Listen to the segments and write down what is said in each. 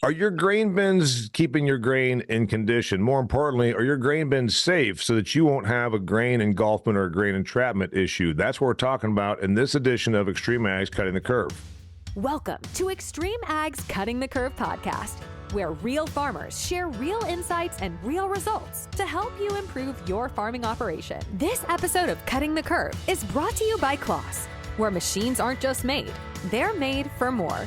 Are your grain bins keeping your grain in condition? More importantly, are your grain bins safe so that you won't have a grain engulfment or a grain entrapment issue? That's what we're talking about in this edition of Extreme Ag's Cutting the Curve. Welcome to Extreme Ag's Cutting the Curve podcast, where real farmers share real insights and real results to help you improve your farming operation. This episode of Cutting the Curve is brought to you by CLAAS, where machines aren't just made, they're made for more.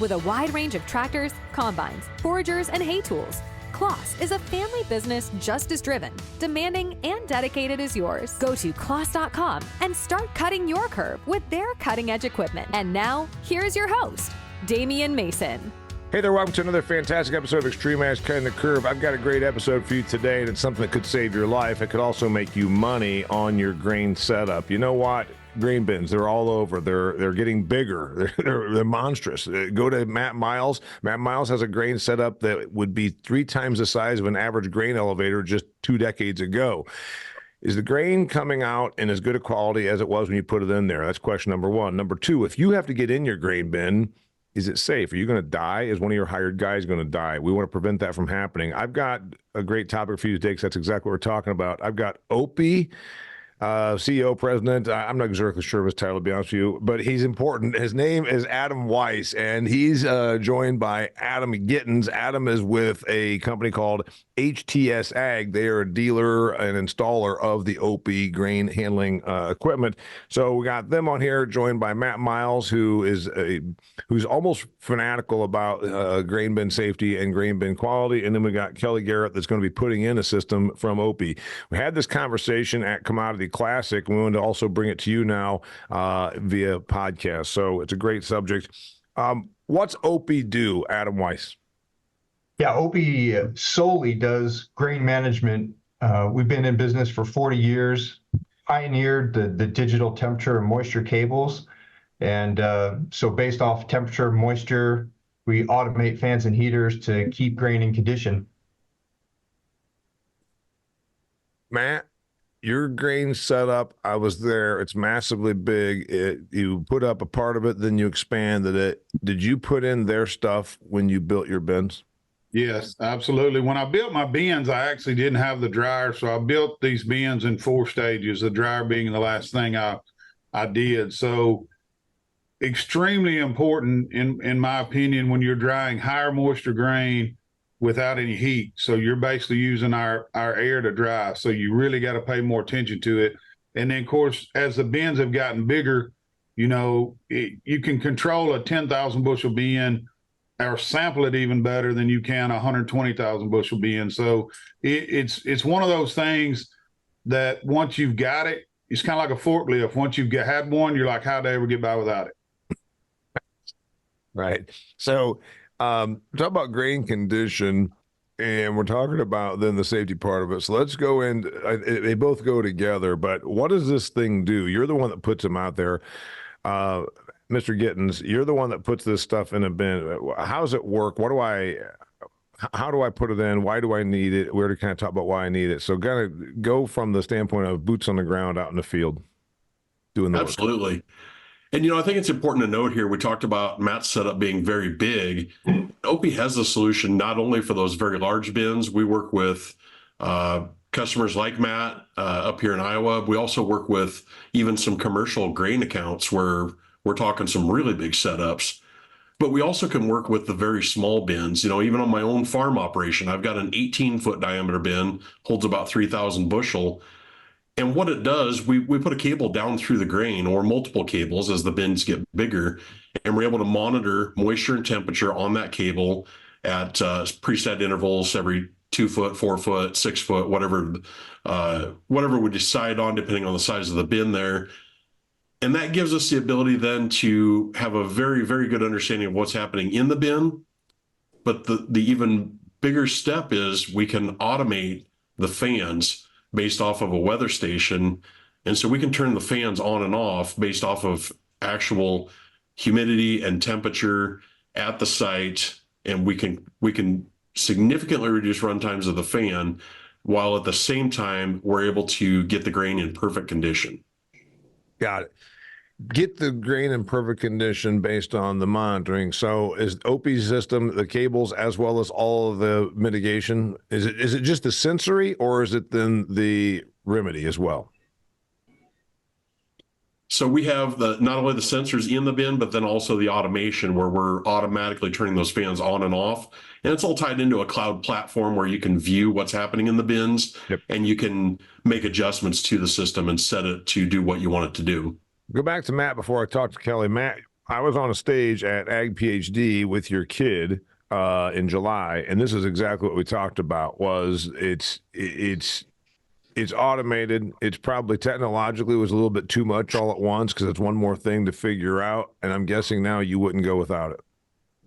With a wide range of tractors, combines, foragers, and hay tools, CLAAS is a family business just as driven, demanding, and dedicated as yours. Go to claas.com and start cutting your curve with their cutting-edge equipment. And now, here's your host, Damian Mason. Hey there, welcome to another fantastic episode of Extreme Ag's Cutting the Curve. I've got a great episode for you today, and it's something that could save your life. It could also make you money on your grain setup. You know what? Grain bins, they're all over. They're getting bigger. They're monstrous. Go to Matt Miles. Matt Miles has a grain setup that would be 3 times the size of an average grain elevator just 2 decades ago. Is the grain coming out in as good a quality as it was when you put it in there? That's question number one. Number two, if you have to get in your grain bin, is it safe? Are you going to die? Is one of your hired guys going to die? We want to prevent that from happening. I've got a great topic for you today because that's exactly what we're talking about. I've got Opie, CEO, president. I'm not exactly sure of his title, to be honest with you, but he's important. His name is Adam Weiss, and he's joined by Adam Gittins. Adam is with a company called HTS Ag. They are a dealer and installer of the Opie grain handling equipment. So we got them on here, joined by Matt Miles, who's almost fanatical about grain bin safety and grain bin quality. And then we got Kelly Garrett that's going to be putting in a system from Opie. We had this conversation at Commodity Classic. We wanted to also bring it to you now via podcast. So it's a great subject. What's Opie do, Adam Weiss? Yeah, Opie solely does grain management. We've been in business for 40 years, pioneered the digital temperature and moisture cables. And so based off temperature, moisture, we automate fans and heaters to keep grain in condition. Matt, your grain setup, I was there. It's massively big. You put up a part of it, then you expanded it. Did you put in their stuff when you built your bins? Yes, absolutely. When I built my bins, I actually didn't have the dryer, so I built these bins in 4 stages, the dryer being the last thing I did. So extremely important, in my opinion, when you're drying higher moisture grain without any heat. So you're basically using our air to dry. So you really got to pay more attention to it. And then, of course, as the bins have gotten bigger, you know, you can control a 10,000 bushel bin or sample it even better than you can a 120,000 bushel bin. So it's one of those things that once you've got it, it's kind of like a forklift. Once you've had one, you're like, how'd I ever get by without it? Right. So talk about grain condition, and we're talking about then the safety part of it. So let's go in. They both go together, but what does this thing do? You're the one that puts them out there. Mr. Gittins, you're the one that puts this stuff in a bin. How does it work? How do I put it in? Why do I need it? We're to kind of talk about why I need it. So kind of go from the standpoint of boots on the ground out in the field doing the Absolutely. work. And, I think it's important to note here, we talked about Matt's setup being very big. Opie has a solution not only for those very large bins. We work with customers like Matt up here in Iowa. We also work with even some commercial grain accounts where we're talking some really big setups. But we also can work with the very small bins. Even on my own farm operation, I've got an 18-foot diameter bin, holds about 3,000 bushel. And what it does, we put a cable down through the grain, or multiple cables as the bins get bigger, and we're able to monitor moisture and temperature on that cable at preset intervals every 2 foot, 4 foot, 6 foot, whatever we decide on, depending on the size of the bin there. And that gives us the ability then to have a very, very good understanding of what's happening in the bin. But the even bigger step is we can automate the fans based off of a weather station. And so we can turn the fans on and off based off of actual humidity and temperature at the site. And we can significantly reduce run times of the fan, while at the same time, we're able to get the grain in perfect condition. Got it. get the grain in perfect condition based on the monitoring. So is OP's system, the cables, as well as all of the mitigation, is it just the sensory, or is it then the remedy as well? So we have not only the sensors in the bin, but then also the automation where we're automatically turning those fans on and off. And it's all tied into a cloud platform where you can view what's happening in the bins. Yep. And you can make adjustments to the system and set it to do what you want it to do. Go back to Matt before I talk to Kelly. Matt, I was on a stage at Ag PhD with your kid in July, and this is exactly what we talked about. Was it's automated. It's probably technologically was a little bit too much all at once because it's one more thing to figure out. And I'm guessing now you wouldn't go without it.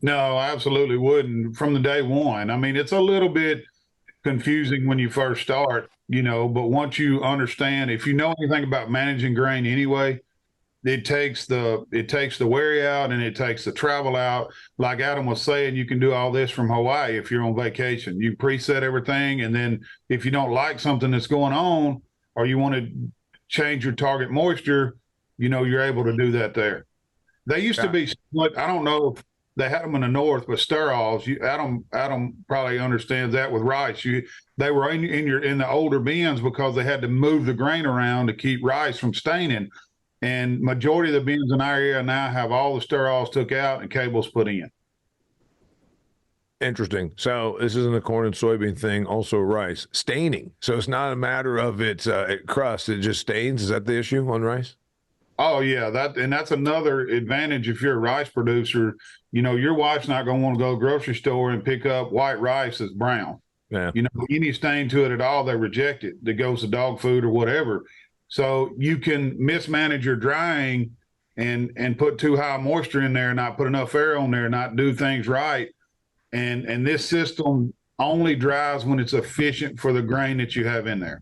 No, I absolutely wouldn't from the day one. I mean, it's a little bit confusing when you first start, but once you understand, if you know anything about managing grain anyway, it takes the wear out and it takes the travel out. Like Adam was saying, you can do all this from Hawaii if you're on vacation. You preset everything, and then if you don't like something that's going on or you want to change your target moisture, you're able to do that there. They used to be, I don't know if they had them in the north, but sterols. Adam probably understands that with rice. They were in the older bins because they had to move the grain around to keep rice from staining. And majority of the bins in our area now have all the sterols took out and cables put in. Interesting. So this isn't a corn and soybean thing, also rice. Staining. So it's not a matter of its crust, it just stains. Is that the issue on rice? Oh, yeah. That's another advantage if you're a rice producer. Your wife's not going to want to go to the grocery store and pick up white rice that's brown. Yeah. Any stain to it at all, they reject it. That goes to dog food or whatever. So you can mismanage your drying and put too high moisture in there, not put enough air on there, not do things right. And this system only dries when it's efficient for the grain that you have in there.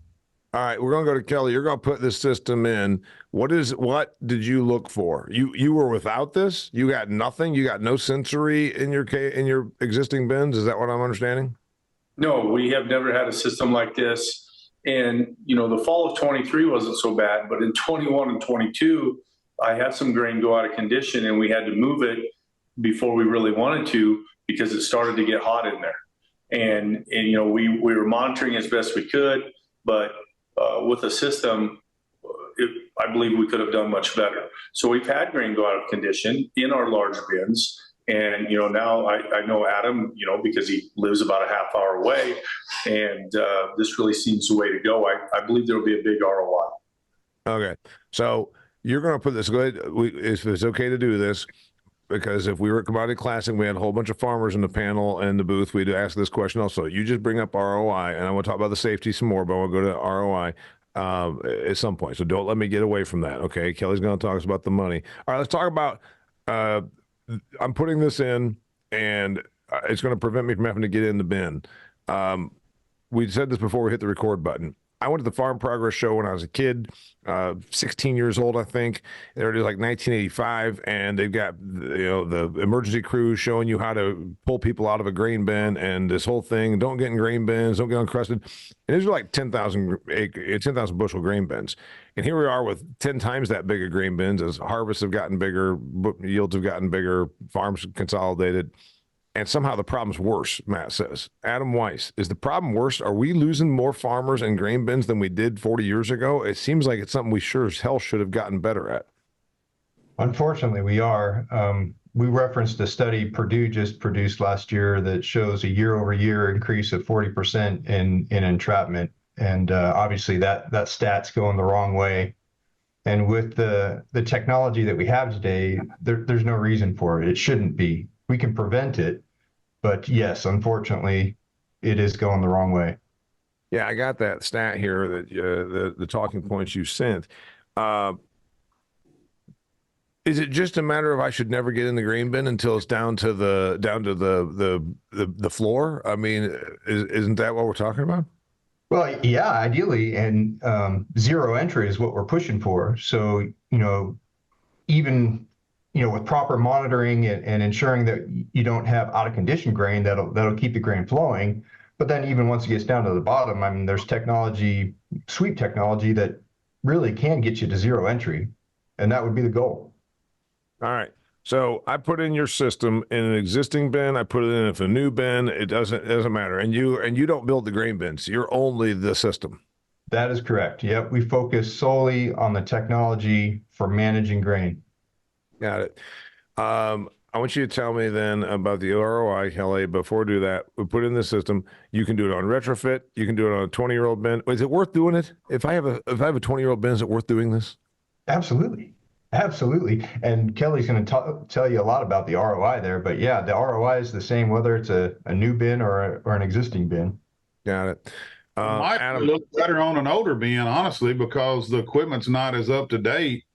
All right, we're going to go to Kelly. You're going to put this system in. What did you look for? You were without this? You got nothing? You got no sensory in your existing bins? Is that what I'm understanding? No, we have never had a system like this. And, the fall of 23 wasn't so bad, but in 21 and 22, I had some grain go out of condition and we had to move it before we really wanted to because it started to get hot in there. And we were monitoring as best we could, but with a system, I believe we could have done much better. So we've had grain go out of condition in our large bins. And, now I know Adam, because he lives about a half hour away, and this really seems the way to go. I believe there will be a big ROI. Okay. So you're going to put this, go ahead, if it's okay to do this, because if we were at Commodity Classic, we had a whole bunch of farmers in the panel and the booth, we'd ask this question also. You just bring up ROI, and I want to talk about the safety some more, but I want to go to ROI at some point. So don't let me get away from that. Okay. Kelly's going to talk to us about the money. All right, let's talk about, I'm putting this in, and it's going to prevent me from having to get in the bin. We said this before we hit the record button. I went to the Farm Progress Show when I was a kid, 16 years old, I think. It was like 1985, and they've got the emergency crews showing you how to pull people out of a grain bin and this whole thing. Don't get in grain bins, don't get uncrusted. And these are like 10,000 bushel grain bins. And here we are with 10 times that big of grain bins as harvests have gotten bigger, yields have gotten bigger, farms consolidated. And somehow the problem's worse, Matt says. Adam Weiss, is the problem worse? Are we losing more farmers in grain bins than we did 40 years ago? It seems like it's something we sure as hell should have gotten better at. Unfortunately, we are. We referenced a study Purdue just produced last year that shows a year-over-year increase of 40% in entrapment. And obviously that stat's going the wrong way. And with the technology that we have today, there's no reason for it. It shouldn't be. We can prevent it, but yes, unfortunately, it is going the wrong way. Yeah, I got that stat here, that the talking points you sent. Is it just a matter of I should never get in the grain bin until it's down to the floor? I mean, isn't that what we're talking about? Well, yeah, ideally, and zero entry is what we're pushing for. So, even with proper monitoring and ensuring that you don't have out of condition grain that'll keep the grain flowing. But then even once it gets down to the bottom, I mean, there's sweep technology that really can get you to zero entry. and that would be the goal. All right. So I put in your system in an existing bin. I put it in a new bin. It doesn't matter. And you don't build the grain bins. You're only the system. That is correct. Yep. We focus solely on the technology for managing grain. Got it. I want you to tell me then about the ROI, Kelly. Before we do that, we put in the system. You can do it on retrofit. You can do it on a 20-year-old bin. Is it worth doing it? If I have a 20-year-old bin, is it worth doing this? Absolutely. Absolutely. And Kelly's going to tell you a lot about the ROI there. But yeah, the ROI is the same whether it's a new bin or an existing bin. Got it. It might Adam, look better on an older bin, honestly, because the equipment's not as up to date.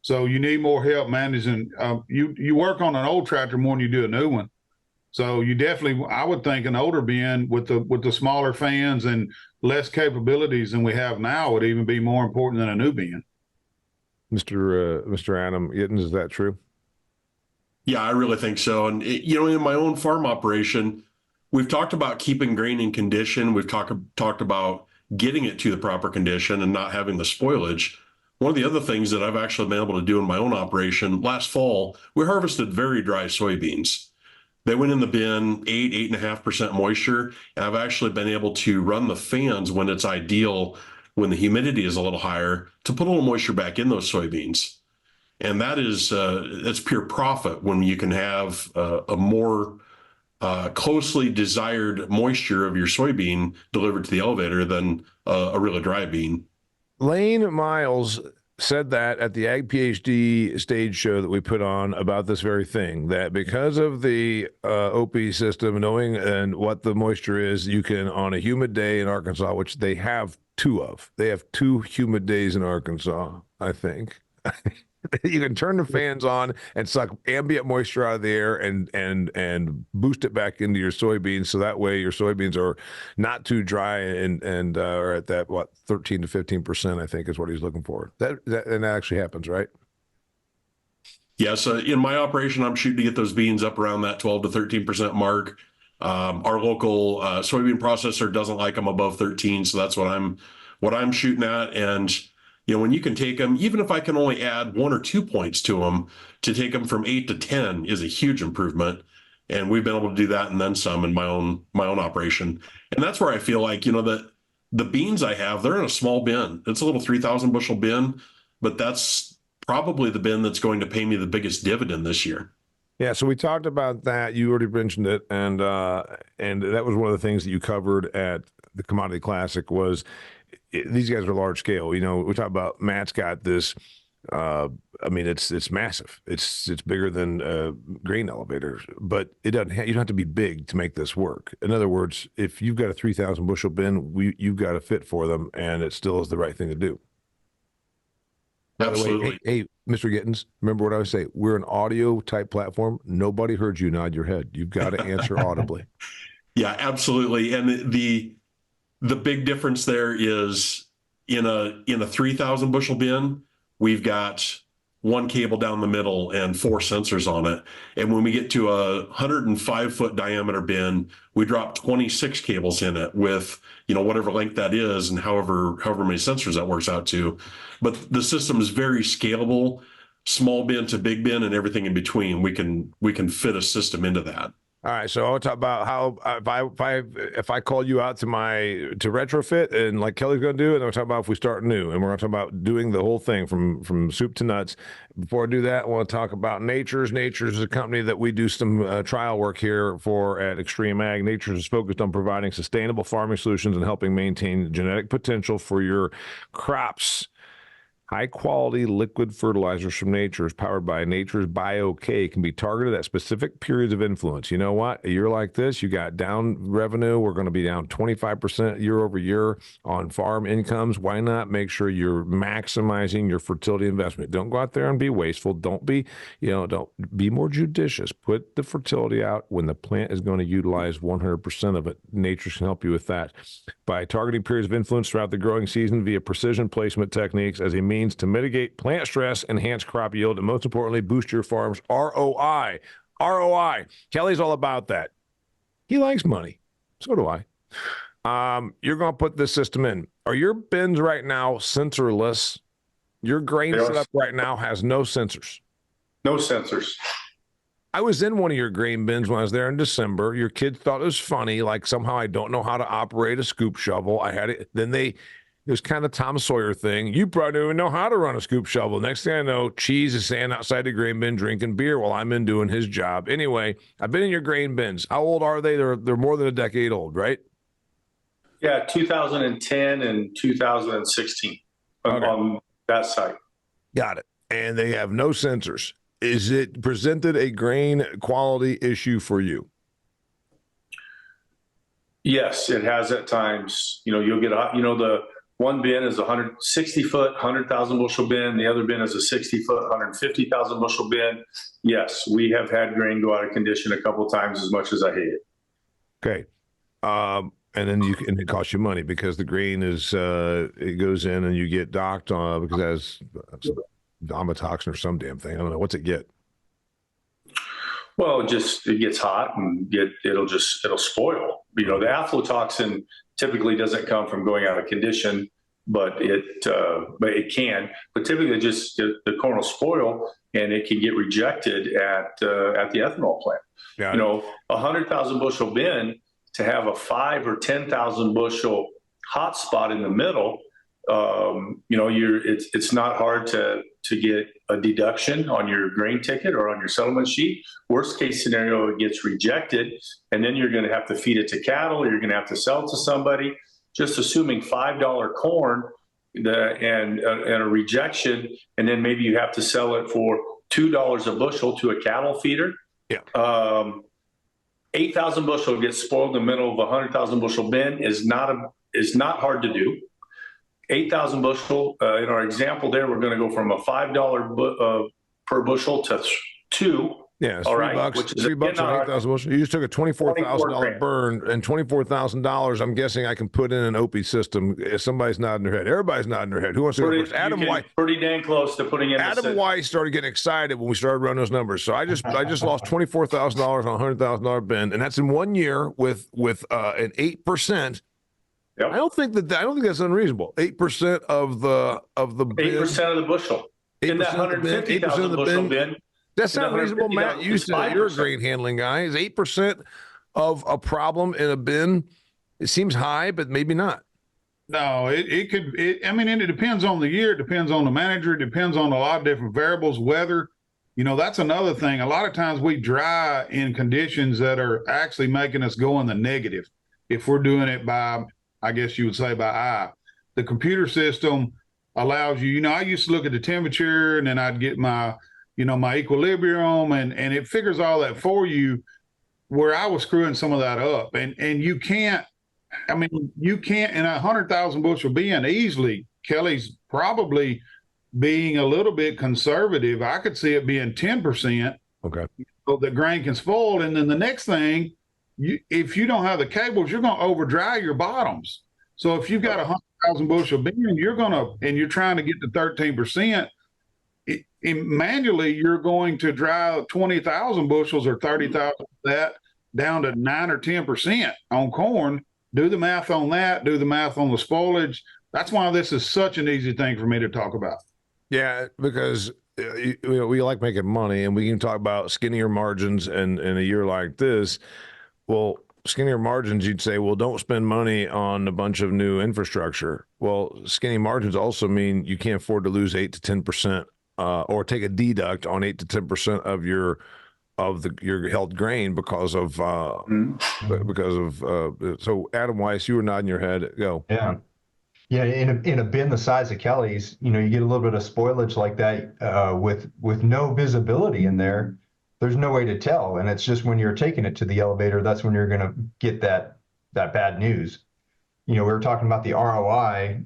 So you need more help managing. You work on an old tractor more than you do a new one. So you definitely, I would think, an older bin with the smaller fans and less capabilities than we have now would even be more important than a new bin. Mr. Adam Gittins, is that true? Yeah, I really think so. And in my own farm operation, we've talked about keeping grain in condition. We've talked about getting it to the proper condition and not having the spoilage. One of the other things that I've actually been able to do in my own operation, last fall, we harvested very dry soybeans. They went in the bin 8.5% moisture, and I've actually been able to run the fans when it's ideal, when the humidity is a little higher, to put a little moisture back in those soybeans. And that's pure profit when you can have a more closely desired moisture of your soybean delivered to the elevator than a really dry bean. Lane Miles said that at the Ag PhD stage show that we put on about this very thing, that because of the OP system, knowing and what the moisture is, you can, on a humid day in Arkansas, which they have they have 2 humid days in Arkansas, I think. You can turn the fans on and suck ambient moisture out of the air and boost it back into your soybeans, so that way your soybeans are not too dry and are at that 13 to 15%, I think is what he's looking for. And that actually happens, right? Yeah, so in my operation, I'm shooting to get those beans up around that 12 to 13% mark. Our local soybean processor doesn't like them above 13, so that's what I'm shooting at. And when you can take them, even if I can only add 1 or 2 points to them, to take them from 8 to 10 is a huge improvement. And we've been able to do that and then some in my own operation. And that's where I feel like, that the beans I have, they're in a small bin. It's a little 3,000 bushel bin, but that's probably the bin that's going to pay me the biggest dividend this year. Yeah, so we talked about that. You already mentioned it, and that was one of the things that you covered at the Commodity Classic was these guys are large scale. We talk about Matt's got this. It's massive. It's bigger than grain elevators, but it doesn't. You don't have to be big to make this work. In other words, if you've got a 3,000 bushel bin, you've got a fit for them, and it still is the right thing to do. Absolutely. By the way, hey, Mr. Gittins, remember what I was saying? We're an audio type platform. Nobody heard you nod your head. You've got to answer audibly. Yeah, absolutely. And the big difference there is in a 3,000 bushel bin, we've got 1 cable down the middle and 4 sensors on it. And when we get to a 105-foot diameter bin, we drop 26 cables in it with, whatever length that is and however many sensors that works out to. But the system is very scalable, small bin to big bin and everything in between. We can fit a system into that. All right, so I'll talk about how if I call you out to retrofit and like Kelly's going to do, and then we'll talk about if we start new, and we're going to talk about doing the whole thing from soup to nuts. Before I do that, I want to talk about Nature's. Nature's is a company that we do some trial work here for at Extreme Ag. Nature's is focused on providing sustainable farming solutions and helping maintain genetic potential for your crops. High-quality liquid fertilizers from Nature's, powered by Nature's Bio-K, can be targeted at specific periods of influence. You know what? A year like this, you got down revenue. We're going to be down 25% year over year on farm incomes. Why not make sure you're maximizing your fertility investment? Don't go out there and be wasteful. Don't be more judicious. Put the fertility out when the plant is going to utilize 100% of it. Nature can help you with that by targeting periods of influence throughout the growing season via precision placement techniques as a means to mitigate plant stress, enhance crop yield, and most importantly, boost your farm's ROI. ROI. Kelly's all about that. He likes money. So do I. You're going to put this system in. Are your bins right now sensorless? Your grain They are- setup right now has no sensors. No sensors. I was in one of your grain bins when I was there in December. Your kids thought it was funny, like somehow I don't know how to operate a scoop shovel. I had it. Then it was kind of Tom Sawyer thing. You probably don't even know how to run a scoop shovel. Next thing I know, Cheese is standing outside the grain bin drinking beer while I'm in doing his job. Anyway, I've been in your grain bins. How old are they? They're more than a decade old, right? Yeah, 2010 and 2016 Okay. on that site. Got it. And they have no sensors. Is it presented a grain quality issue for you? Yes, it has at times. You'll get the one bin is 160 foot, 100,000 bushel bin. The other bin is a 60 foot, 150,000 bushel bin. Yes, we have had grain go out of condition a couple of times, as much as I hate it. Okay. And then it costs you money because the grain is it goes in and you get docked because it has amatoxin or some damn thing. I don't know. What's it get? Well, it gets hot and it'll spoil. The aflatoxin typically doesn't come from going out of condition, but it can. But typically, the corn will spoil and it can get rejected at the ethanol plant. Yeah. 100,000 bushel bin to have a 5 or 10,000 bushel hot spot in the middle. It's not hard to get a deduction on your grain ticket or on your settlement sheet. Worst case scenario, it gets rejected, and then you're going to have to feed it to cattle, or you're going to have to sell it to somebody. Just assuming $5 corn and a rejection, and then maybe you have to sell it for $2 a bushel to a cattle feeder. Yeah. 8,000 bushel gets spoiled in the middle of a 100,000 bushel bin is not hard to do. 8,000 bushel, in our example there, we're going to go from a $5 per bushel to $2. Yeah, it's all $3, right, which is $3 on 8,000 bushel. You just took a $24,000 burn, and $24,000. I'm guessing I can put in an OPI system. Somebody's nodding their head. Everybody's nodding their head. Who wants to go first? Adam Weiss. Pretty dang close to putting in. Adam Weiss started getting excited when we started running those numbers. So I just lost $24,000 on a $100,000 bin, and that's in 1 year with an 8%. Yep. I don't think that's unreasonable. 8% of the bin, 8% of the bushel. 8% In that 150,000 bushel bin. That's not reasonable, Matt. You said you're a grain handling guy. Is 8% of a problem in a bin? It seems high, but maybe not. No, it could. And it depends on the year. It depends on the manager. It depends on a lot of different variables, weather. That's another thing. A lot of times we dry in conditions that are actually making us go in the negative. If we're doing it by, I guess you would say by eye. The computer system allows you, I used to look at the temperature and then I'd get my equilibrium and it figures all that for you, where I was screwing some of that up. And you can't in a 100,000 bushel bin easily. Kelly's probably being a little bit conservative. I could see it being 10%. Okay. So the grain can spoil. And then the next thing, if you don't have the cables, you're going to over dry your bottoms. So if you've got a 100,000 bushel bin, and you're trying to get to 13%, manually you're going to dry 20,000 bushels or 30,000 of that down to 9 or 10% on corn. Do the math on that. Do the math on the spoilage. That's why this is such an easy thing for me to talk about. Yeah, because we like making money, and we can talk about skinnier margins. And in a year like this, well, skinnier margins, you'd say, well, don't spend money on a bunch of new infrastructure. Well, skinny margins also mean you can't afford to lose 8 to 10%, or take a deduct on 8 to 10% of your held grain because of so Adam Weiss, you were nodding your head. Go. Yeah. Yeah, in a bin the size of Kelly's, you get a little bit of spoilage like that with no visibility in there. There's no way to tell, and it's just when you're taking it to the elevator, that's when you're going to get that bad news. We were talking about the ROI.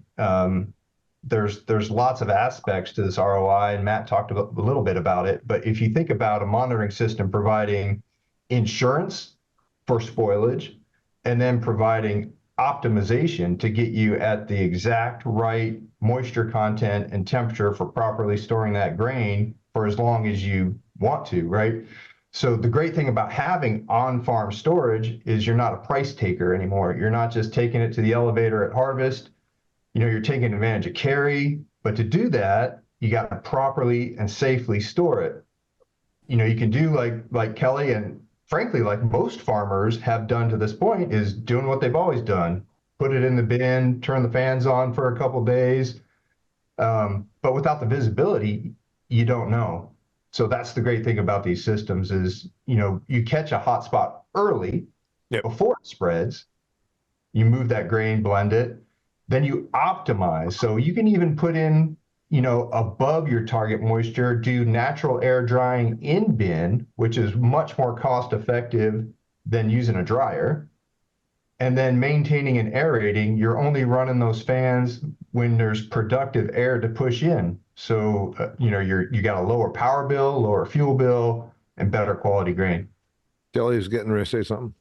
There's lots of aspects to this ROI, and Matt talked a little bit about it. But if you think about a monitoring system providing insurance for spoilage, and then providing optimization to get you at the exact right moisture content and temperature for properly storing that grain for as long as you want to, right? So the great thing about having on-farm storage is you're not a price taker anymore. You're not just taking it to the elevator at harvest. You're taking advantage of carry. But to do that, you got to properly and safely store it. You can do like Kelly and frankly, like most farmers have done to this point, is doing what they've always done. Put it in the bin, turn the fans on for a couple days. But without the visibility, you don't know. So that's the great thing about these systems is, you catch a hot spot early before it spreads. You move that grain, blend it, then you optimize. So you can even put in, above your target moisture, do natural air drying in bin, which is much more cost effective than using a dryer. And then maintaining and aerating, you're only running those fans when there's productive air to push in. So, you got a lower power bill, lower fuel bill, and better quality grain. Kelly is getting ready to say something.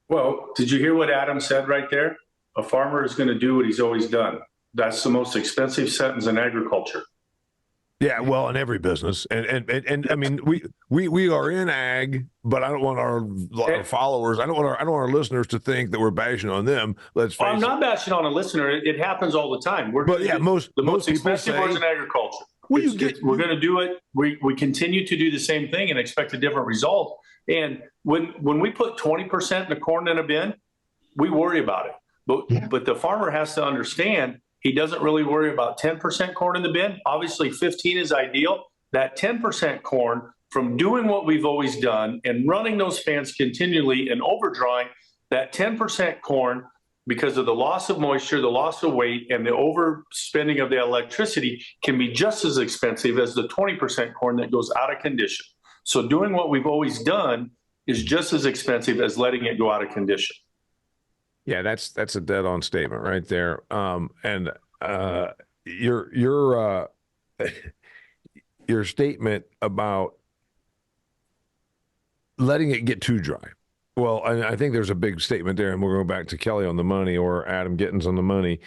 Well, did you hear what Adam said right there? A farmer is going to do what he's always done. That's the most expensive sentence in agriculture. Yeah, well, in every business, and I mean, we are in ag, but I don't want our followers, I don't want our listeners to think that we're bashing on them. Let's face I'm not bashing on a listener. It happens all the time. Most expensive words in agriculture. We're going to do it. We continue to do the same thing and expect a different result. And when we put 20% in the corn in a bin, we worry about it. But the farmer has to understand. He doesn't really worry about 10% corn in the bin. Obviously, 15 is ideal. That 10% corn, from doing what we've always done and running those fans continually and overdrawing, that 10% corn, because of the loss of moisture, the loss of weight, and the overspending of the electricity, can be just as expensive as the 20% corn that goes out of condition. So doing what we've always done is just as expensive as letting it go out of condition. Yeah, that's a dead on statement right there. And your statement about letting it get too dry. Well, I think there's a big statement there, and we'll go back to Kelly on the money or Adam Gittins on the money.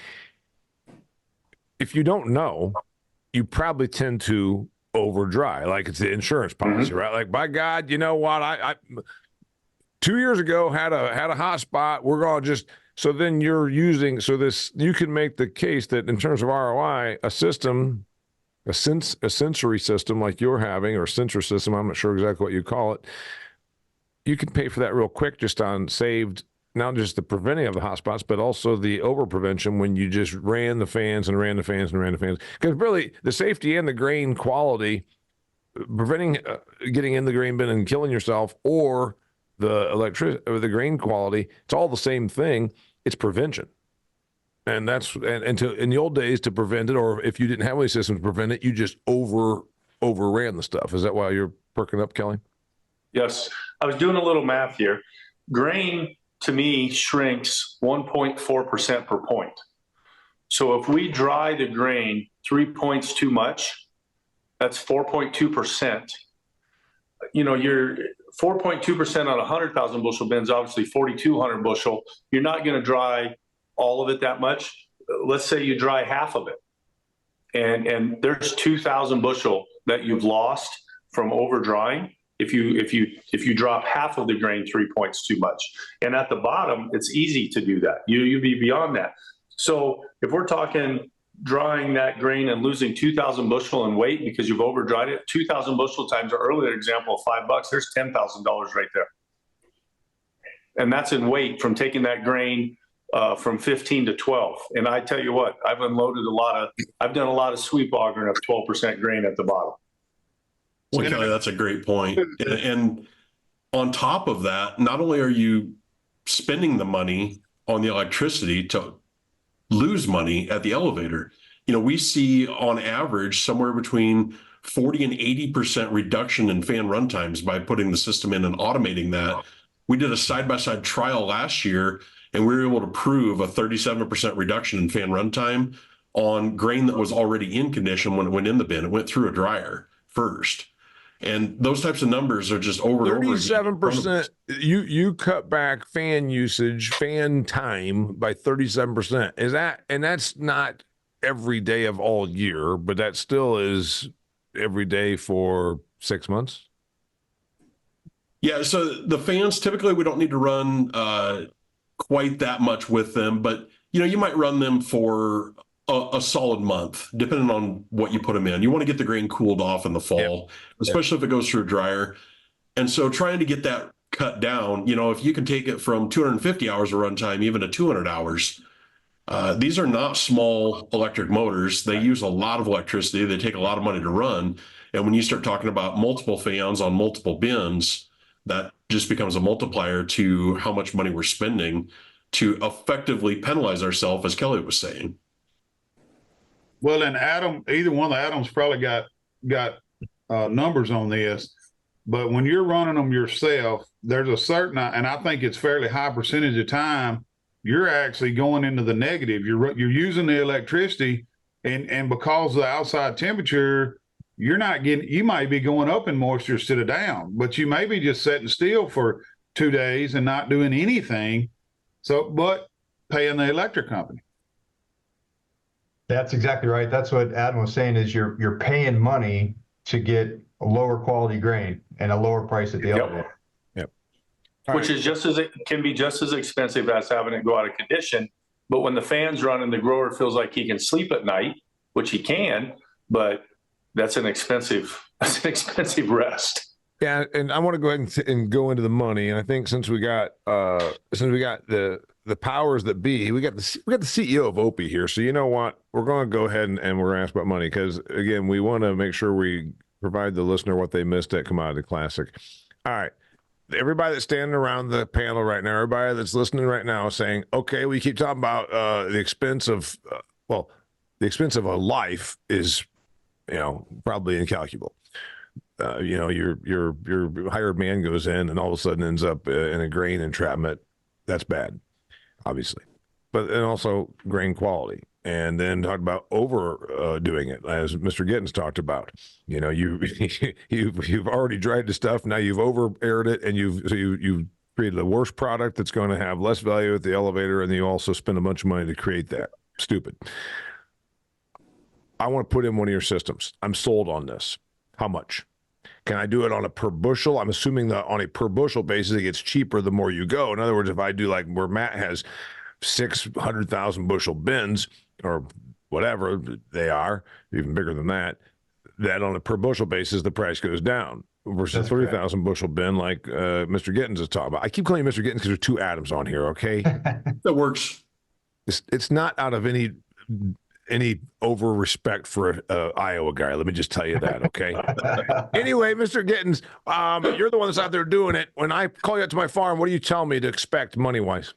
If you don't know, you probably tend to over dry, like it's the insurance policy, right? Like, by God, you know what? I 2 years ago had a hot spot. We're going to just, so then you're using, so this, you can make the case that in terms of ROI, a system, a sensory system like you're having, or a sensor system, I'm not sure exactly what you call it, you can pay for that real quick just on saved, not just the preventing of the hot spots, but also the over prevention when you just ran the fans and ran the fans and ran the fans. Because really, the safety and the grain quality, preventing getting in the grain bin and killing yourself, or the grain quality, it's all the same thing. It's prevention. And that's, and in the old days, to prevent it, or if you didn't have any systems to prevent it, you just overran the stuff. Is that why you're perking up, Kelly? Yes. I was doing a little math here. Grain, to me, shrinks 1.4% per point. So if we dry the grain 3 points too much, that's 4.2%. You're 4.2% on 100,000 bushel bins, obviously 4,200 bushel. You're not going to dry all of it that much. Let's say you dry half of it, and there's 2,000 bushel that you've lost from over drying. If you drop half of the grain 3 points too much, and at the bottom, it's easy to do that. You'd be beyond that. So if we're talking drying that grain and losing 2,000 bushel in weight because you've over dried it, 2,000 bushel times our earlier example of $5, there's $10,000 right there. And that's in weight from taking that grain from 15 to 12. And I tell you what, I've done a lot of sweep augering of 12% grain at the bottom. Well, Kelly, that's a great point. And on top of that, not only are you spending the money on the electricity to lose money at the elevator, we see on average somewhere between 40 and 80% reduction in fan run times by putting the system in and automating that. We did a side-by-side trial last year, and we were able to prove a 37% reduction in fan run time on grain that was already in condition when it went in the bin. It went through a dryer first. And those types of numbers are just over 37%. You cut back fan usage, fan time by 37%. Is that, and that's not every day of all year, but that still is every day for 6 months? Yeah, so the fans, typically we don't need to run quite that much with them, but you might run them for a solid month, depending on what you put them in. You want to get the grain cooled off in the fall, especially if it goes through a dryer. And so trying to get that cut down, if you can take it from 250 hours of runtime, even to 200 hours, these are not small electric motors. They use a lot of electricity. They take a lot of money to run. And when you start talking about multiple fans on multiple bins, that just becomes a multiplier to how much money we're spending to effectively penalize ourselves, as Kelly was saying. Well, and Adam, either one of the Adams probably got numbers on this, but when you're running them yourself, there's a certain, and I think it's fairly high percentage of time, you're actually going into the negative. You're using the electricity, and because of the outside temperature, you might be going up in moisture instead of down, but you may be just sitting still for 2 days and not doing anything. But paying the electric company. That's exactly right. That's what Adam was saying, is you're paying money to get a lower quality grain and a lower price at the elevator. Yep. Which is can be just as expensive as having it go out of condition. But when the fan's running, the grower feels like he can sleep at night, which he can, but that's an expensive rest. Yeah, and I want to go ahead and go into the money. And I think since we got the powers that be, we got the CEO of Opie here. So you know what? We're going to go ahead and we're going to ask about money because, again, we want to make sure we provide the listener what they missed at Commodity Classic. All right. Everybody that's standing around the panel right now, everybody that's listening right now is saying, okay, we keep talking about the expense of a life is, probably incalculable. Your hired man goes in and all of a sudden ends up in a grain entrapment. That's bad, obviously, and also grain quality. And then talk about overdoing it, as Mr. Gittins talked about. You've already dried the stuff. Now you've over aired it, and you've created a worse product that's going to have less value at the elevator, and you also spend a bunch of money to create that. Stupid. I want to put in one of your systems. I'm sold on this. How much? Can I do it on a per bushel? I'm assuming that on a per bushel basis, it gets cheaper the more you go. In other words, if I do like where Matt has 600,000 bushel bins or whatever they are, even bigger than that on a per bushel basis, the price goes down versus 30,000 bushel bin like Mr. Gittins is talking about. I keep calling you Mr. Gittins because there's two Adams on here, okay? That works. It's not out of any over respect for an Iowa guy. Let me just tell you that, okay? Anyway, Mr. Gittins, you're the one that's out there doing it. When I call you out to my farm, what do you tell me to expect money-wise?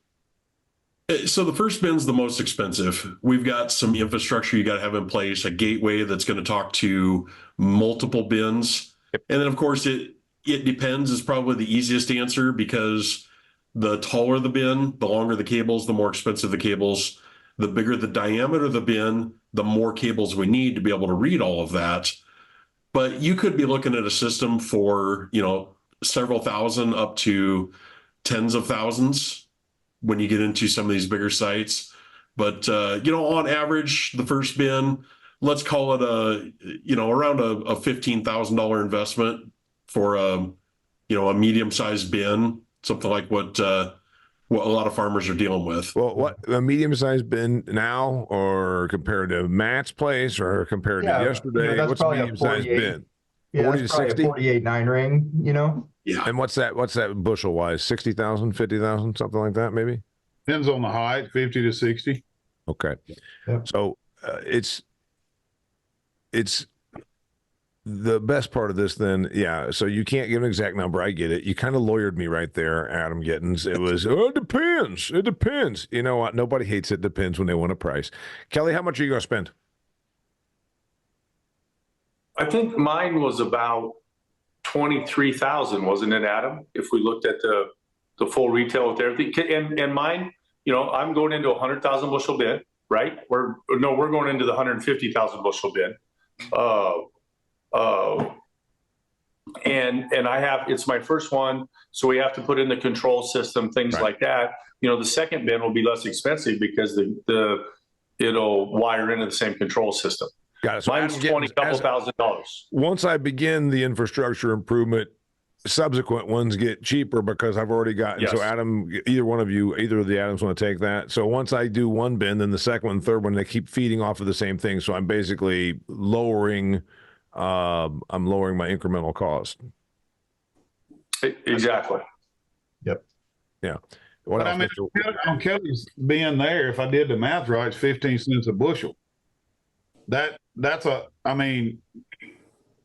So the first bin's the most expensive. We've got some infrastructure you got to have in place, a gateway that's going to talk to multiple bins. Yep. And then, of course, it depends is probably the easiest answer because the taller the bin, the longer the cables, the more expensive the cables. The bigger the diameter of the bin, the more cables we need to be able to read all of that. But you could be looking at a system for, several thousand up to tens of thousands when you get into some of these bigger sites. But, on average, the first bin, let's call it around a $15,000 investment for a medium-sized bin, something like what a lot of farmers are dealing with. Well, what a medium-sized bin now, or compared to Matt's place, or compared to yesterday? What's a medium-sized bin? Yeah, 40 to 60? 48 9-ring, Yeah. And what's that bushel-wise? 60,000, 50,000, something like that, maybe? Depends on the height, 50 to 60. Okay. Yep. So it's the best part of this then, yeah, so you can't give an exact number. I get it. You kind of lawyered me right there, Adam Gittins. It was, it depends. It depends. You know what? Nobody hates it depends when they want a price. Kelly, how much are you going to spend? I think mine was about 23,000, wasn't it, Adam? If we looked at the full retail with everything. And mine, I'm going into 100,000 bushel bin, right? We're going into the 150,000 bushel bin. And it's my first one, so we have to put in the control system, things like that. The second bin will be less expensive because it'll wire into the same control system. Got it. So mine's $20,000. Once I begin the infrastructure improvement subsequent ones get cheaper because I've already gotten. Yes. So Adam, either of the Adams want to take that. So once I do one bin, then the second one, third one, they keep feeding off of the same thing. So I'm basically lowering my incremental cost. Exactly. Yep. Yeah. What But else? I mean, on Kelly's being there, if I did the math right, it's 15 cents a bushel. I mean,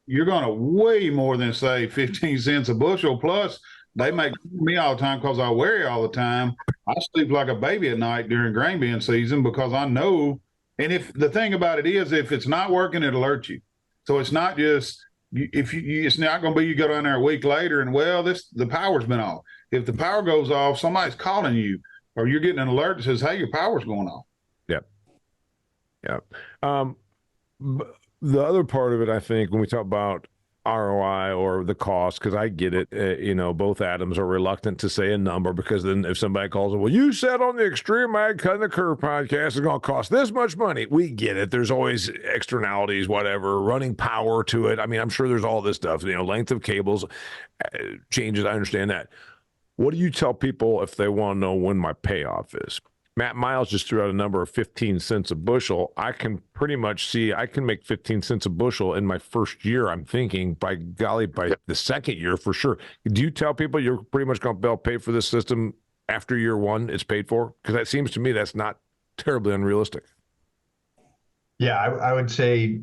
you're going to way more than say 15 cents a bushel. Plus, they make me all the time because I worry all the time. I sleep like a baby at night during grain bin season because I know. And if the thing about it is, if it's not working, it alerts you. So it's not just it's not going to be you go down there a week later and the power's been off. If the power goes off, somebody's calling you, or you're getting an alert that says, "Hey, your power's going off." Yep. The other part of it, I think, when we talk about ROI or the cost, because I get it, both Adams are reluctant to say a number because then if somebody calls them, well, you said on the Extreme Ag Cutting the Curve podcast it's going to cost this much money. We get it. There's always externalities, whatever, running power to it. I mean, I'm sure there's all this stuff, length of cables changes. I understand that. What do you tell people if they want to know when my payoff is? Matt Miles just threw out a number of 15 cents a bushel. I can pretty much see I can make 15 cents a bushel in my first year. I'm thinking, by golly, by the second year for sure. Do you tell people you're pretty much going to be able to pay for this system after year one it's paid for? Because that seems to me that's not terribly unrealistic. Yeah, I would say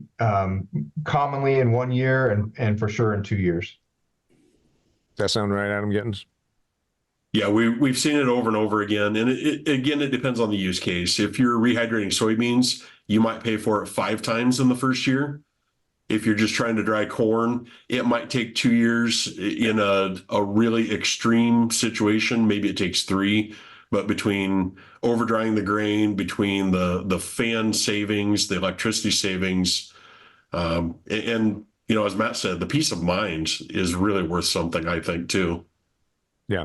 commonly in 1 year and for sure in 2 years. Does that sound right, Adam Gittins? Yeah, we've seen it over and over again. And it depends on the use case. If you're rehydrating soybeans, you might pay for it 5 times in the first year. If you're just trying to dry corn, it might take 2 years. In a really extreme situation, maybe it takes 3. But between over drying the grain, between the fan savings, the electricity savings, and as Matt said, the peace of mind is really worth something, I think, too. Yeah.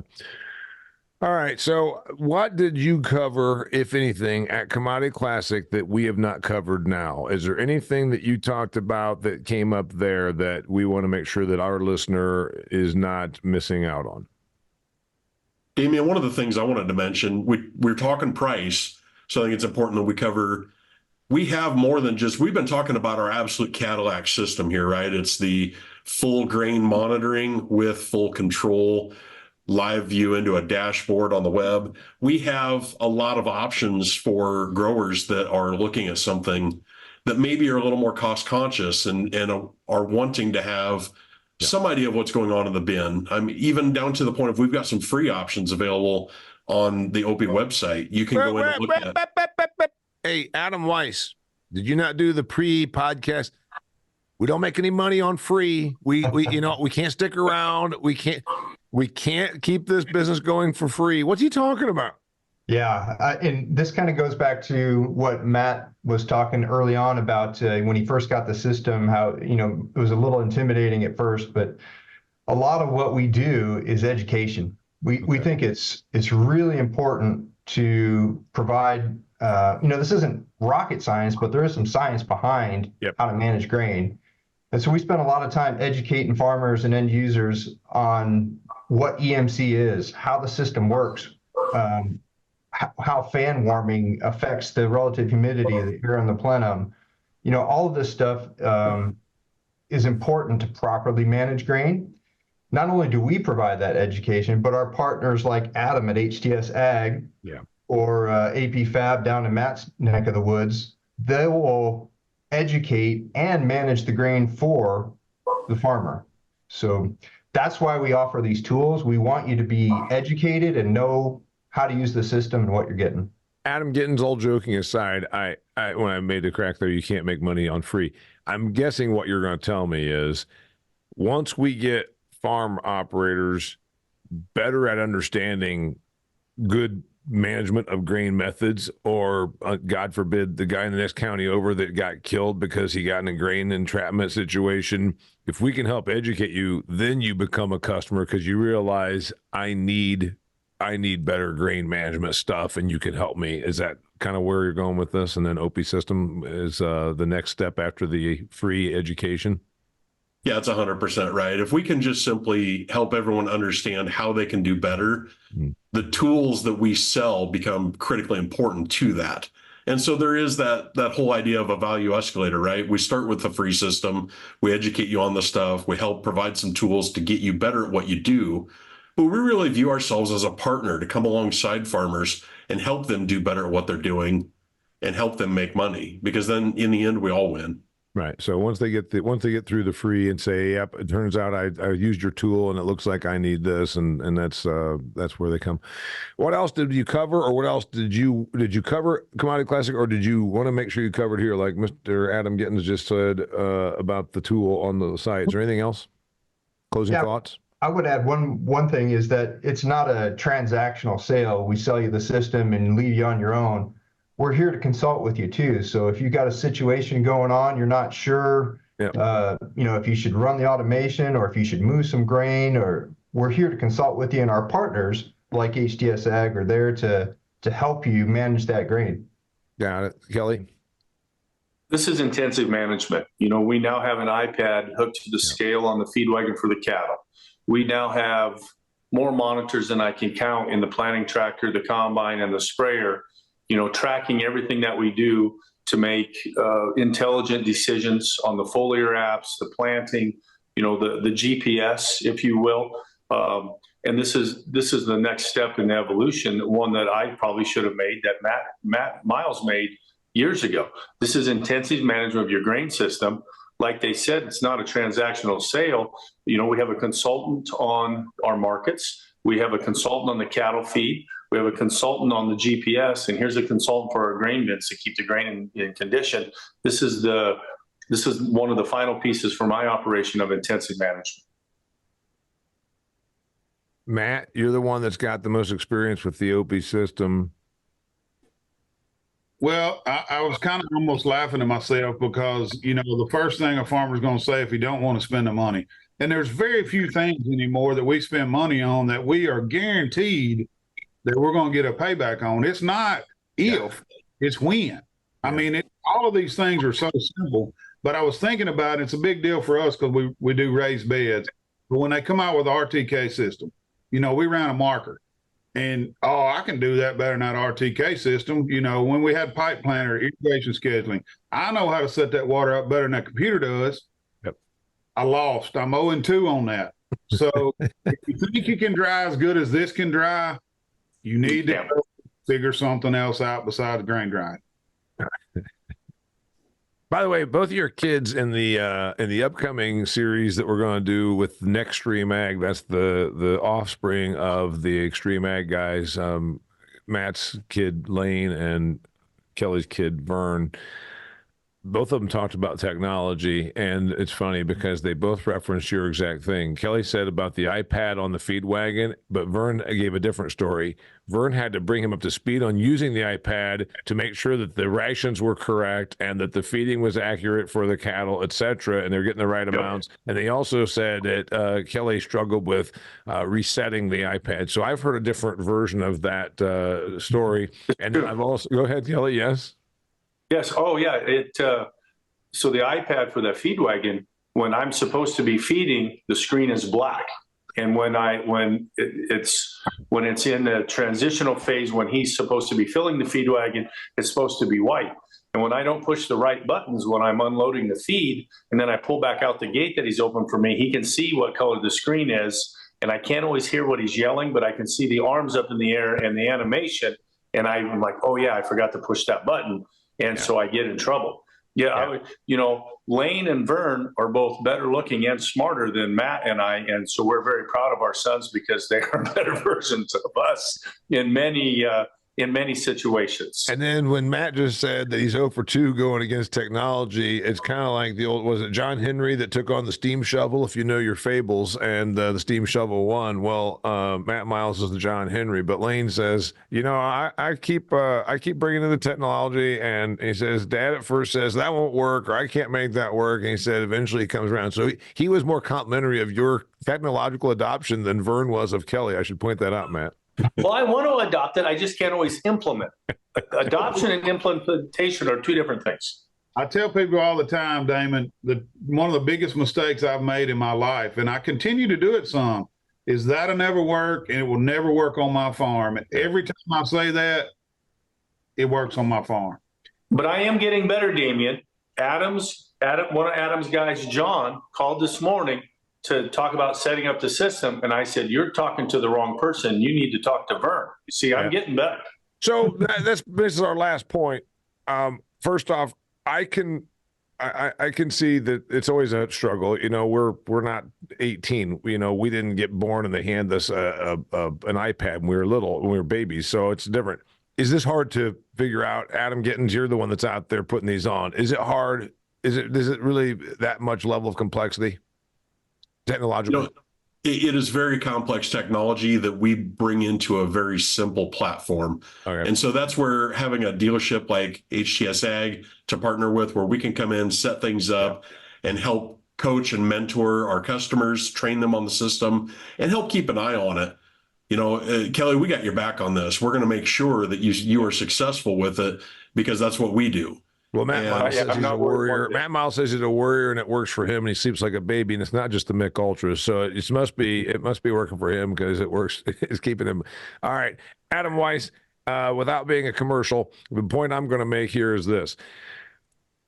All right. So what did you cover, if anything, at Commodity Classic that we have not covered now? Is there anything that you talked about that came up there that we want to make sure that our listener is not missing out on? Damian, one of the things I wanted to mention, we're talking price, so I think it's important that we have more than just, we've been talking about our absolute Cadillac system here, right? It's the full grain monitoring with full control, live view into a dashboard on the web. We have a lot of options for growers that are looking at something that maybe are a little more cost conscious and are wanting to have some idea of what's going on in the bin. I mean, even down to the point of we've got some free options available on the OPI website. You can go in and look at. Hey, Adam Weiss, did you not do the pre-podcast? We don't make any money on free. We can't stick around. We can't keep this business going for free. What's he talking about? Yeah, and this kind of goes back to what Matt was talking early on about when he first got the system, how, it was a little intimidating at first, but a lot of what we do is education. We think it's really important to provide, this isn't rocket science, but there is some science behind how to manage grain. And so we spend a lot of time educating farmers and end users on what EMC is, how the system works, how fan warming affects the relative humidity of the air in the plenum. All of this stuff is important to properly manage grain. Not only do we provide that education, but our partners like Adam at HTS Ag or AP Fab down in Matt's neck of the woods, they will educate and manage the grain for the farmer. So that's why we offer these tools. We want you to be educated and know how to use the system and what you're getting. Adam Gittins, all joking aside, I when I made the crack there, you can't make money on free. I'm guessing what you're going to tell me is once we get farm operators better at understanding good management of grain methods, or God forbid, the guy in the next county over that got killed because he got in a grain entrapment situation, if we can help educate you, then you become a customer because you realize I need better grain management stuff and you can help me. Is that kind of where you're going with this? And then OPI system is the next step after the free education? Yeah, it's 100% right. If we can just simply help everyone understand how they can do better, the tools that we sell become critically important to that. And so there is that whole idea of a value escalator, right? We start with the free system, we educate you on the stuff, we help provide some tools to get you better at what you do. But we really view ourselves as a partner to come alongside farmers and help them do better at what they're doing and help them make money, because then in the end we all win. Right. So once they get through the free and say, "Yep, it turns out I used your tool and it looks like I need this," and that's where they come. What else did you cover, or what else did you cover Commodity Classic, or did you want to make sure you covered here, like Mr. Adam Gittins just said about the tool on the site? Is there anything else? Closing thoughts? I would add one thing is that it's not a transactional sale. We sell you the system and leave you on your own. We're here to consult with you too. So if you got a situation going on, you're not sure, if you should run the automation or if you should move some grain, or we're here to consult with you, and our partners like HTS Ag are there to help you manage that grain. Got it. Kelly? This is intensive management. We now have an iPad hooked to the scale on the feed wagon for the cattle. We now have more monitors than I can count in the planting tractor, the combine, and the sprayer, tracking everything that we do to make intelligent decisions on the foliar apps, the planting, the GPS, if you will. And this is the next step in the evolution, one that I probably should have made, that Matt Miles made years ago. This is intensive management of your grain system. Like they said, it's not a transactional sale. We have a consultant on our markets. We have a consultant on the cattle feed. We have a consultant on the GPS, and here's a consultant for our grain bins to keep the grain in condition. This is one of the final pieces for my operation of intensive management. Matt, you're the one that's got the most experience with the OP system. Well, I was kind of almost laughing at myself because, the first thing a farmer's going to say if he don't want to spend the money, and there's very few things anymore that we spend money on that we are guaranteed that we're going to get a payback on. It's not if, it's when. I mean, all of these things are so simple, but I was thinking about it's a big deal for us because we do raised beds. But when they come out with the RTK system, we ran a marker. And, I can do that better than that RTK system. When we had pipe planter, irrigation scheduling, I know how to set that water up better than that computer does. Yep. I lost. I'm 0-2 on that. So if you think you can dry as good as this can dry, you need to figure something else out besides grain drying. By the way, both of your kids in the upcoming series that we're going to do with Nextreme Ag, that's the offspring of the Extreme Ag guys, Matt's kid Lane and Kelly's kid Vern. Both of them talked about technology, and it's funny because they both referenced your exact thing. Kelly said about the iPad on the feed wagon, but Vern gave a different story. Vern had to bring him up to speed on using the iPad to make sure that the rations were correct and that the feeding was accurate for the cattle, et cetera, and they're getting the right amounts. And they also said that Kelly struggled with resetting the iPad. So I've heard a different version of that story. And I've also, go ahead, Kelly, yes? Yes. Oh, yeah. So the iPad for that feed wagon, when I'm supposed to be feeding, the screen is black, and when it's in the transitional phase, when he's supposed to be filling the feed wagon, it's supposed to be white. And when I don't push the right buttons when I'm unloading the feed, and then I pull back out the gate that he's opened for me, he can see what color the screen is, and I can't always hear what he's yelling, but I can see the arms up in the air and the animation, and I'm like, oh yeah, I forgot to push that button. And so I get in trouble. Lane and Vern are both better looking and smarter than Matt and I. And so we're very proud of our sons because they are better versions of us in many situations. And then when Matt just said that he's 0 for 2 going against technology, it's kind of like the old, was it John Henry that took on the steam shovel, if you know your fables, and the steam shovel won? Well, Matt Miles is the John Henry, but Lane says, I keep bringing in the technology, and he says, Dad at first says that won't work, or I can't make that work, and he said eventually he comes around. So he was more complimentary of your technological adoption than Vern was of Kelly. I should point that out, Matt. Well, I want to adopt it. I just can't always implement it. Adoption and implementation are two different things. I tell people all the time, Damon, that one of the biggest mistakes I've made in my life, and I continue to do it some, is that'll never work and it will never work on my farm. And every time I say that, it works on my farm. But I am getting better, Damien. Adam, one of Adam's guys, John, called this morning to talk about setting up the system. And I said, you're talking to the wrong person. You need to talk to Vern. You see, I'm getting better. So this is our last point. First off, I can see that it's always a struggle. You know, we're not 18. You know, we didn't get born and they hand us an iPad when we were little, when we were babies. So it's different. Is this hard to figure out? Adam Gittins, you're the one that's out there putting these on. Is it hard? Is it really that much level of complexity technologically? You know, it is very complex technology that we bring into a very simple platform. Okay. And so that's where having a dealership like HTS Ag to partner with, where we can come in, set things up, and help coach and mentor our customers, train them on the system, and help keep an eye on it. You know, Kelly, we got your back on this. We're going to make sure that you are successful with it, because that's what we do. Well, Matt Miles says he's a warrior. Matt Miles says he's a warrior, and it works for him, and he sleeps like a baby. And it's not just the Mick Ultras, so it must be working for him, because it works. It's keeping him. All right, Adam Weiss. Without being a commercial, the point I'm going to make here is this: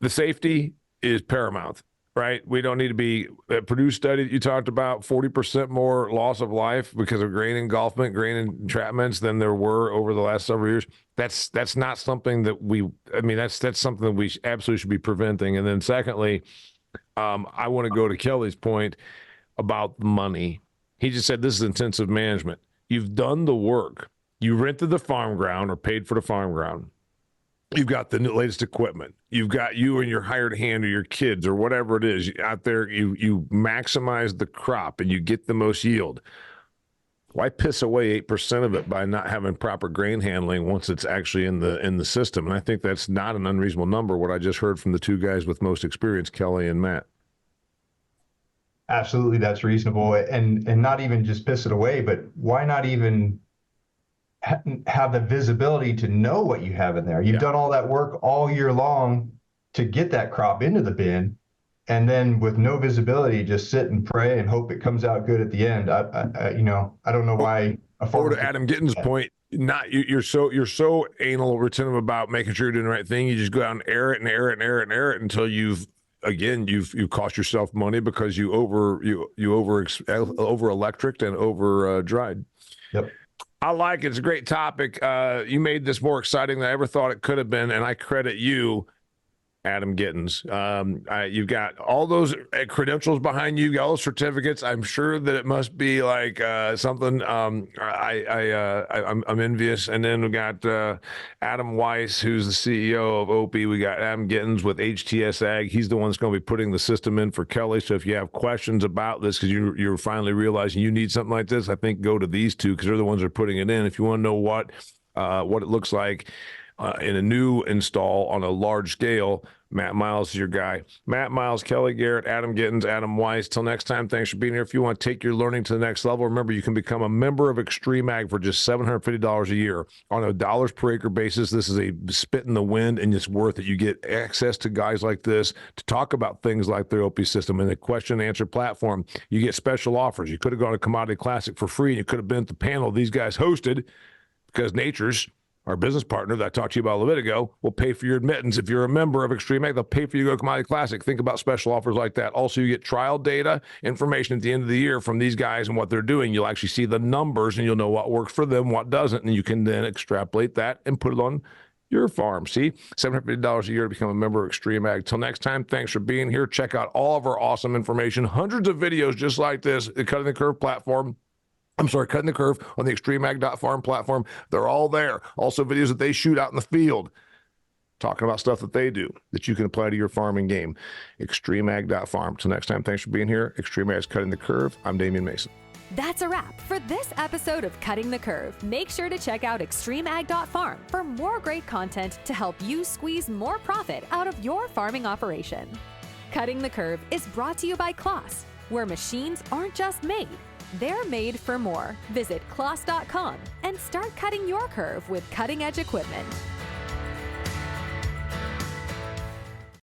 the safety is paramount. Right? We don't need to be Purdue study that you talked about, 40% more loss of life because of grain engulfment, grain entrapments than there were over the last several years. That's not something that that's something that we absolutely should be preventing. And then secondly, I want to go to Kelly's point about money. He just said this is intensive management. You've done the work. You rented the farm ground or paid for the farm ground. You've got the latest equipment. You've got you and your hired hand or your kids or whatever it is out there. You maximize the crop and you get the most yield. Why piss away 8% of it by not having proper grain handling once it's actually in the system? And I think that's not an unreasonable number, what I just heard from the two guys with most experience, Kelly and Matt. Absolutely, that's reasonable. And not even just piss it away, but why not even have the visibility to know what you have in there? You've done all that work all year long to get that crop into the bin, and then with no visibility, just sit and pray and hope it comes out good at the end. I don't know why. Forward to Adam Gittins' point, you're so anal retentive about making sure you're doing the right thing. You just go out and air it until you've cost yourself money because you over electric and over dried. Yep. I like it. It's a great topic. You made this more exciting than I ever thought it could have been, and I credit you, Adam Gittins. You've got all those credentials behind you, you got all those certificates. I'm sure that it must be like something. I'm envious. And then we got Adam Weiss, who's the CEO of OP. We got Adam Gittins with HTS Ag. He's the one that's going to be putting the system in for Kelly. So if you have questions about this, because you're finally realizing you need something like this, I think go to these two, because they're the ones that are putting it in. If you want to know what it looks like in a new install on a large scale, Matt Miles is your guy. Matt Miles, Kelly Garrett, Adam Gittins, Adam Weiss. Till next time, thanks for being here. If you want to take your learning to the next level, remember you can become a member of Extreme Ag for just $750 a year. On a dollars per acre basis, this is a spit in the wind, and it's worth it. You get access to guys like this to talk about things like the OP system and the question and answer platform. You get special offers. You could have gone to Commodity Classic for free, and you could have been at the panel these guys hosted, because Nature's, our business partner that I talked to you about a little bit ago, will pay for your admittance. If you're a member of Extreme Ag, they'll pay for you to go to Commodity Classic. Think about special offers like that. Also, you get trial data, information at the end of the year from these guys and what they're doing. You'll actually see the numbers, and you'll know what works for them, what doesn't, and you can then extrapolate that and put it on your farm. See, $750 a year to become a member of Extreme Ag. Till next time, thanks for being here. Check out all of our awesome information, hundreds of videos just like this, the Cutting the Curve platform. Cutting the Curve on the extremeag.farm platform. They're all there. Also videos that they shoot out in the field, talking about stuff that they do that you can apply to your farming game. extremeag.farm. Till next time, thanks for being here. Extreme Ag's Cutting the Curve. I'm Damian Mason. That's a wrap for this episode of Cutting the Curve. Make sure to check out extremeag.farm for more great content to help you squeeze more profit out of your farming operation. Cutting the Curve is brought to you by CLAAS, where machines aren't just made, they're made for more. Visit CLAAS.com and start cutting your curve with cutting-edge equipment.